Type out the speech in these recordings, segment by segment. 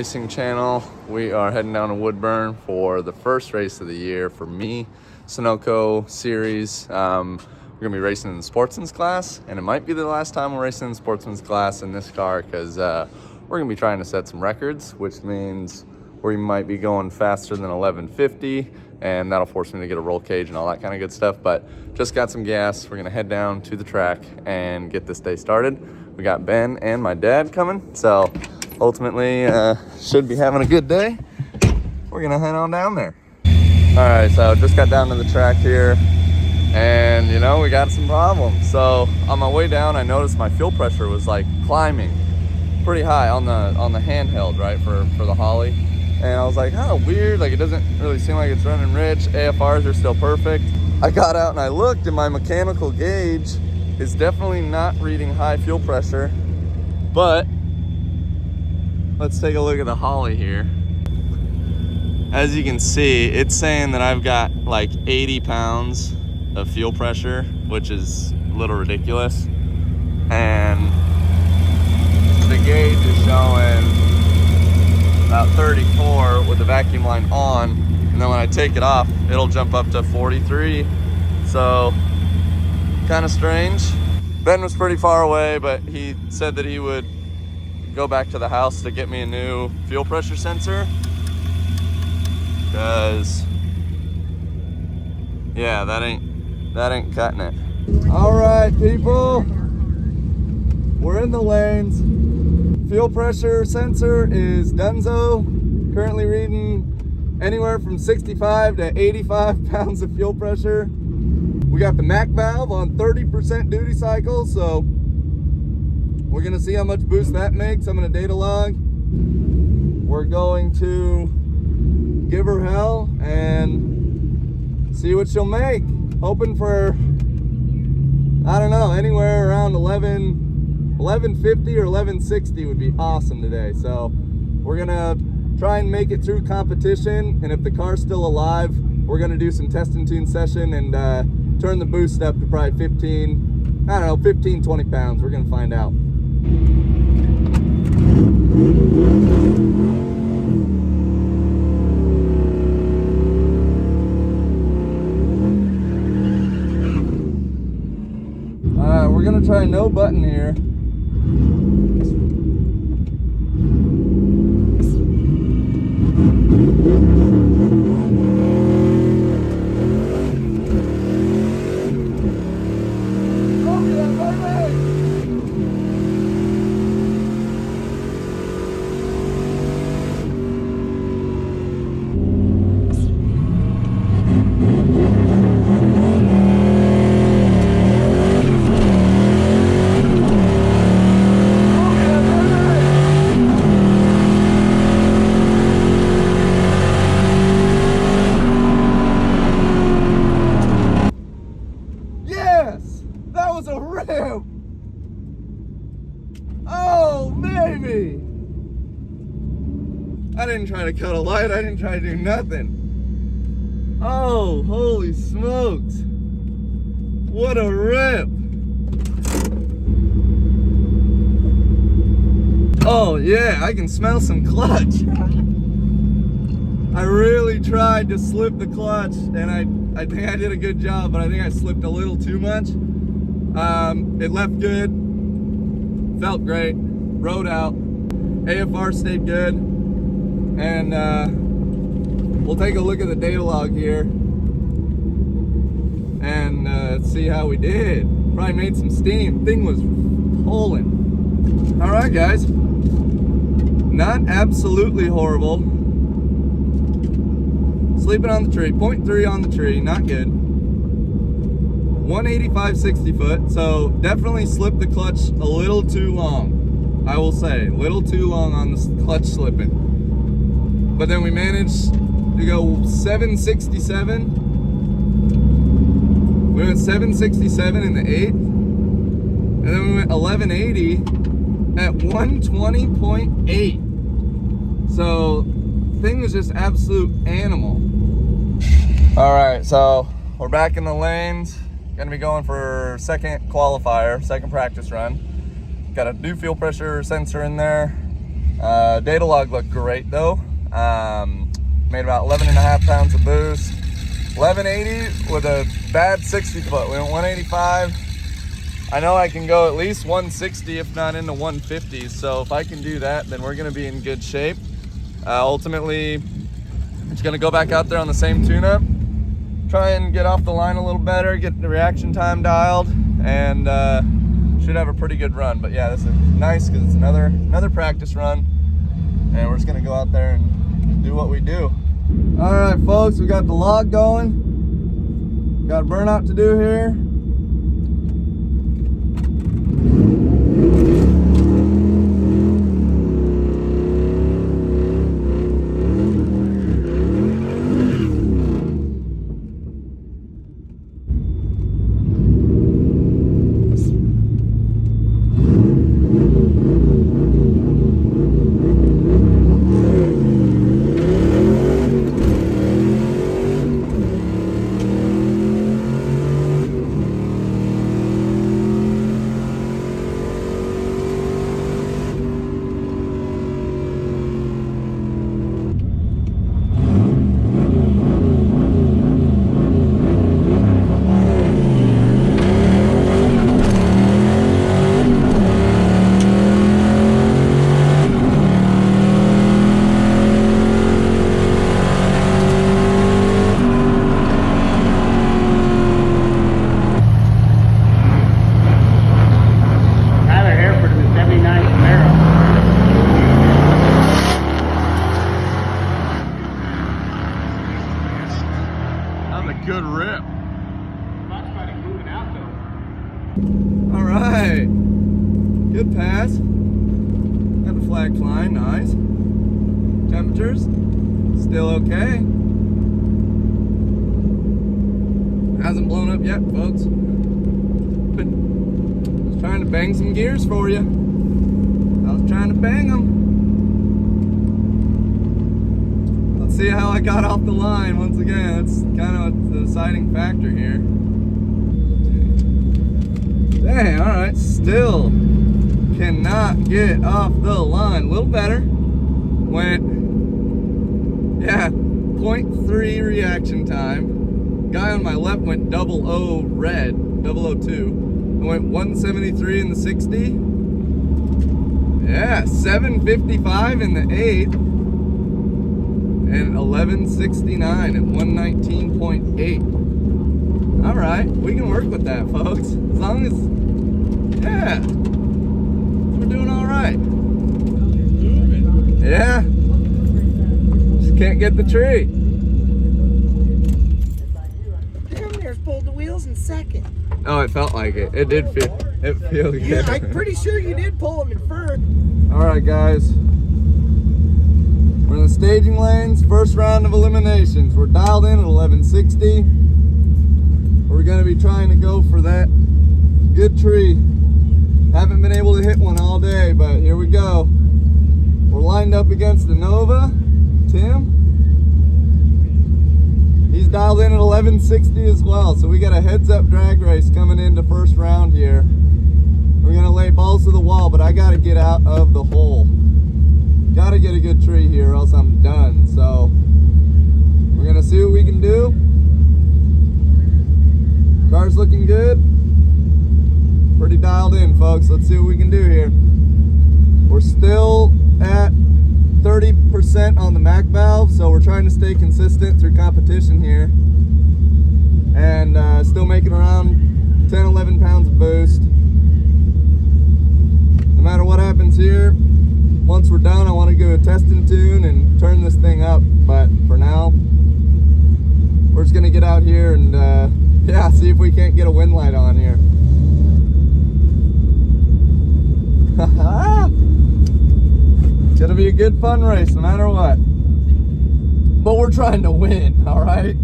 Racing channel. We are heading down to Woodburn for the first race of the year for me, Sunoco series. We're gonna be racing in the sportsman's class, and it might be the last time we're racing in the sportsman's class in this car because we're gonna be trying to set some records, which means we might be going faster than 1150, and that'll force me to get a roll cage and all that kind of good stuff. But just got some gas. We're gonna head down to the track and get this day started. We got Ben and my dad coming, so ultimately should be having a good day. We're gonna head on down there. All right, so just got down to the track here, and you know, we got some problems. So on my way down, I noticed my fuel pressure was like climbing pretty high on the handheld, right, for the Holly. And I was like, oh, weird, like it doesn't really seem like it's running rich. AFRs are still perfect. I got out and I looked, and my mechanical gauge is definitely not reading high fuel pressure. But let's take a look at the Holly here. As you can see, it's saying that I've got like 80 pounds of fuel pressure, which is a little ridiculous. And the gauge is showing about 34 with the vacuum line on, and then when I take it off, it'll jump up to 43. So kind of strange. Ben was pretty far away, but he said that he would go back to the house to get me a new fuel pressure sensor, because yeah, that ain't cutting it. All right, people, we're in the lanes. Fuel pressure sensor is donezo, currently reading anywhere from 65 to 85 pounds of fuel pressure. We got the Mac valve on 30% duty cycle, so we're gonna see how much boost that makes. I'm gonna data log. We're going to give her hell and see what she'll make. Hoping for, I don't know, anywhere around 1150 or 1160 would be awesome today. So we're gonna try and make it through competition, and if the car's still alive, we're gonna do some test and tune session and turn the boost up to probably 15, 20 pounds. We're gonna find out. We're gonna try no button here. I didn't try to cut a light. I didn't try to do nothing. Oh, holy smokes. What a rip. Oh yeah, I can smell some clutch. I really tried to slip the clutch, and I think I did a good job, but I think I slipped a little too much. It left good, felt great, rode out. AFR stayed good, and we'll take a look at the data log here and see how we did. Probably made some steam. Thing was pulling. All right, guys. Not absolutely horrible. Sleeping on the tree, 0.3 on the tree, not good. 185 60 foot, so definitely slipped the clutch a little too long. I will say, a little too long on the clutch slipping. But then we managed to go 767. We went 767 in the 8th, and then we went 1180 at 120.8. So thing was just absolute animal. All right, so we're back in the lanes. Gonna be going for second qualifier, second practice run. Got a new fuel pressure sensor in there. Data log looked great though. Made about 11.5 pounds of boost. 1180 with a bad 60 foot. We went 185. I know I can go at least 160, if not into 150. So if I can do that, then we're gonna be in good shape. Ultimately, I'm just gonna go back out there on the same tune-up, try and get off the line a little better, get the reaction time dialed, and should have a pretty good run. But yeah, this is nice because it's another practice run, and we're just gonna go out there and do what we do. All right, folks, we got the log going. Got a burnout to do here. Good rip. Foxbody moving out though. All right. Good pass. Got the flag flying. Nice. Temperatures still okay. Hasn't blown up yet, folks. But just trying to bang some gears for you. I was trying to bang them. See how I got off the line once again. That's kind of the deciding factor here. Dang, all right, still cannot get off the line. A little better. Went, yeah, 0.3 reaction time. Guy on my left went 00 red, 002. I went 173 in the 60. Yeah, 755 in the 8. And 1169 at 119.8. All right, we can work with that, folks. As long as, yeah, we're doing all right. Yeah, just can't get the tree. Damn near pulled the wheels in second. Oh, it felt like it. It did feel. It feel good. Yeah, I'm pretty sure you did pull them in first. All right, guys. We're in the staging lanes, first round of eliminations. We're dialed in at 1160. We're gonna be trying to go for that good tree. Haven't been able to hit one all day, but here we go. We're lined up against the Nova, Tim. He's dialed in at 1160 as well, so we got a heads up drag race coming into first round here. We're gonna lay balls to the wall, but I gotta get out of the hole. Gotta get a good tree here or else I'm done. So we're gonna see what we can do. Car's looking good. Pretty dialed in, folks. Let's see what we can do here. We're still at 30% on the Mac valve, so we're trying to stay consistent through competition here. And still making around 10, 11 pounds of boost. No matter what happens here, once we're done, I want to go test and tune and turn this thing up. But for now, we're just going to get out here and yeah, see if we can't get a wind light on here. It's going to be a good fun race no matter what. But we're trying to win, all right?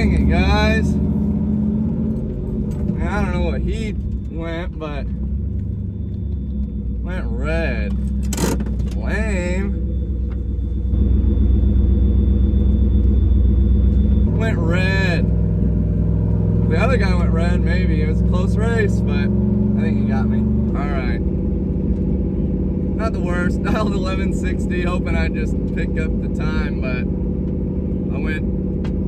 Dang it, guys. I don't know what heat went, but went red. Lame. Went red. The other guy went red, maybe. It was a close race, but I think he got me. Alright. Not the worst. Dialed 1160, hoping I'd just pick up the time, but I went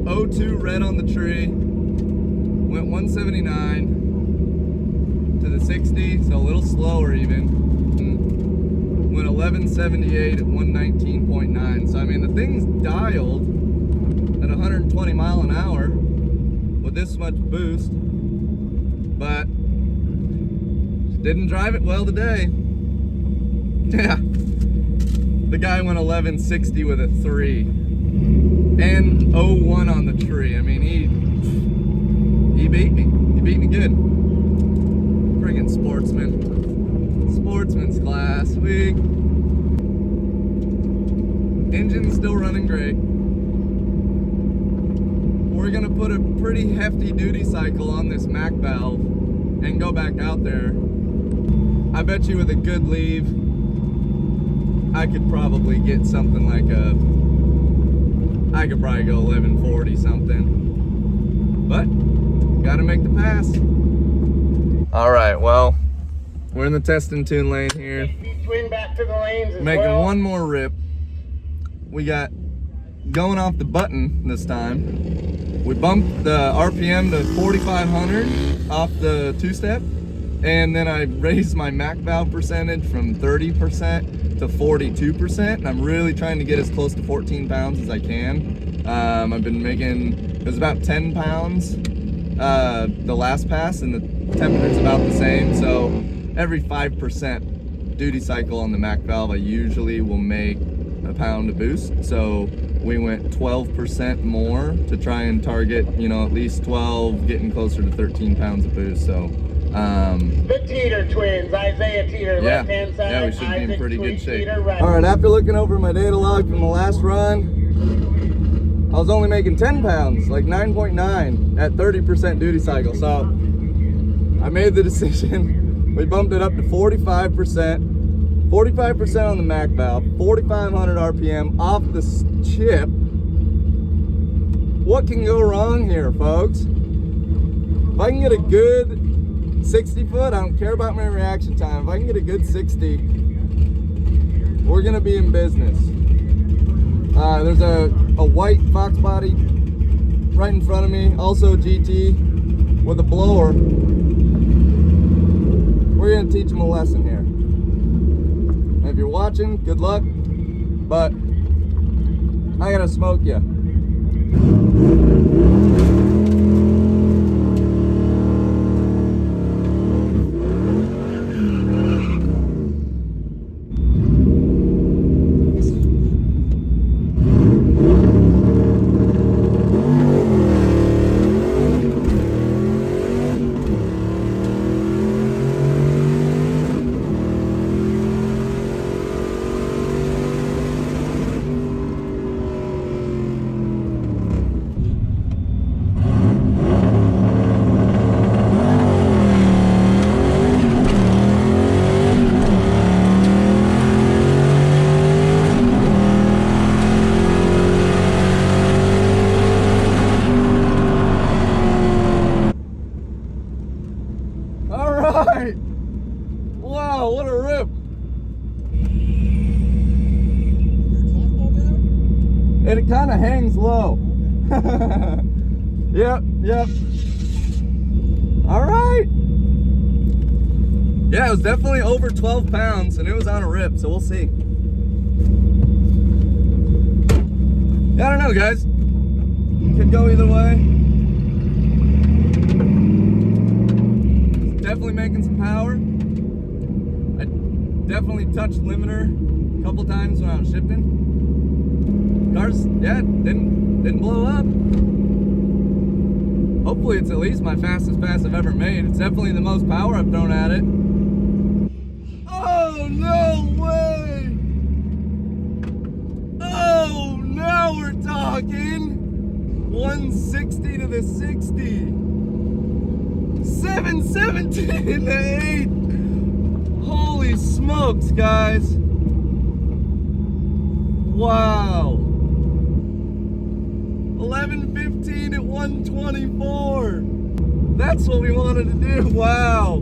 02 red on the tree. Went 179 to the 60, so a little slower even. Went 1178 at 119.9. So I mean, the thing's dialed at 120 mile an hour with this much boost, but didn't drive it well today. Yeah, the guy went 1160 with a 3 and 01 on the tree. I mean, he beat me. He beat me good. Friggin' sportsman. Sportsman's class. Week. Engine's still running great. We're gonna put a pretty hefty duty cycle on this Mac valve and go back out there. I bet you with a good leave, I could probably get something like I could probably go 1140 something, but gotta make the pass. All right, well, we're in the test and tune lane here. Swing back to the lanes as Making well. one more rip. We got going off the button this time. We bumped the RPM to 4,500 off the two-step, and then I raised my Mac valve percentage from 30% to 42%. And I'm really trying to get as close to 14 pounds as I can. I've been making, it was about 10 pounds the last pass, and the temperature's about the same. So every 5% duty cycle on the Mac valve, I usually will make a pound of boost. So we went 12% more to try and target, you know, at least 12, getting closer to 13 pounds of boost. So the Teeter twins, Isaiah Teeter, yeah, left-hand side. yeah, we should be in pretty good shape. Teeter, right. All right, after looking over my data log from the last run, I was only making 10 pounds, like 9.9 at 30% duty cycle. So I made the decision. We bumped it up to 45%. 45% on the Mac valve, 4,500 RPM off the chip. What can go wrong here, folks? If I can get a good 60 foot, I don't care about my reaction time. If I can get a good 60, we're gonna be in business. There's a white Foxbody right in front of me, also GT with a blower. We're gonna teach them a lesson here. If you're watching, good luck, but I gotta smoke you. Wow, what a rip. And it kind of hangs low. Yep. All right. Yeah, it was definitely over 12 pounds and it was on a rip, so we'll see. Yeah, I don't know, guys. Could go either way. Definitely making some power. I definitely touched limiter a couple times when I was shifting. Cars, yeah, didn't blow up. Hopefully it's at least my fastest pass I've ever made. It's definitely the most power I've thrown at it. Oh, no way! Oh, now we're talking! 160 to the 60. 717 in the 8. Holy smokes, guys. Wow. 1115 at 124. That's what we wanted to do. Wow.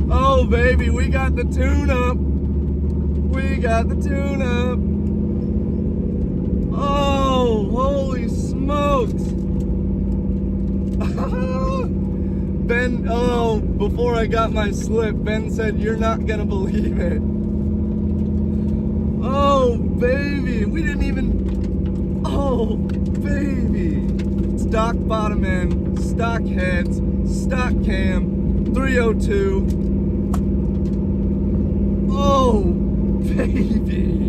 Oh, baby, we got the tune-up. We got the tune-up. Oh, holy smokes. Ben, oh, before I got my slip, Ben said, "You're not gonna believe it." Oh, baby, we didn't even, oh, baby. Stock bottom end, stock heads, stock cam, 302. Oh, baby.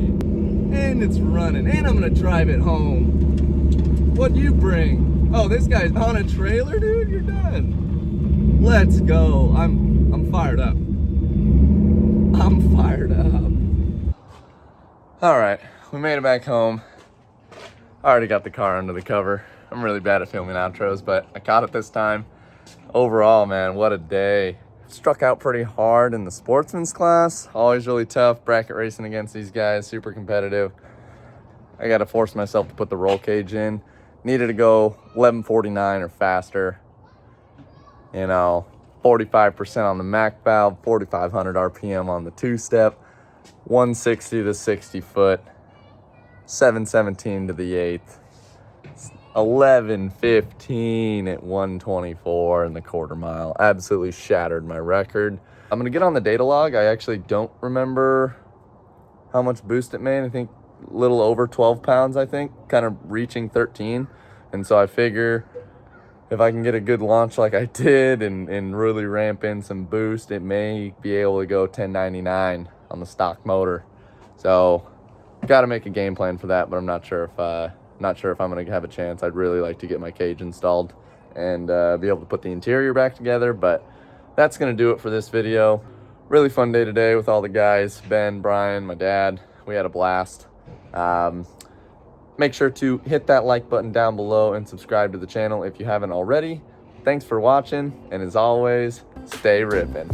And it's running, and I'm gonna drive it home. What'd you bring? Oh, this guy's on a trailer, dude? You're done. Let's go. I'm fired up. I'm fired up. All right, we made it back home. I already got the car under the cover. I'm really bad at filming outros, but I caught it this time. Overall, man, what a day. Struck out pretty hard in the sportsman's class. Always really tough bracket racing against these guys, super competitive. I got to force myself to put the roll cage in. Needed to go 1149 or faster. You know, 45% on the Mac valve, 4,500 RPM on the two-step, 160 to 60 foot, 717 to the 8th, 1115 at 124 in the quarter mile. Absolutely shattered my record. I'm gonna get on the data log. I actually don't remember how much boost it made. I think a little over 12 pounds, I think, kind of reaching 13. And so I figure if I can get a good launch like I did and really ramp in some boost, it may be able to go 1099 on the stock motor. So got to make a game plan for that, but I'm not sure if I'm going to have a chance. I'd really like to get my cage installed and be able to put the interior back together, but that's going to do it for this video. Really fun day today with all the guys, Ben, Brian, my dad. We had a blast. Make sure to hit that like button down below and subscribe to the channel if you haven't already. Thanks for watching, and as always, stay rippin'.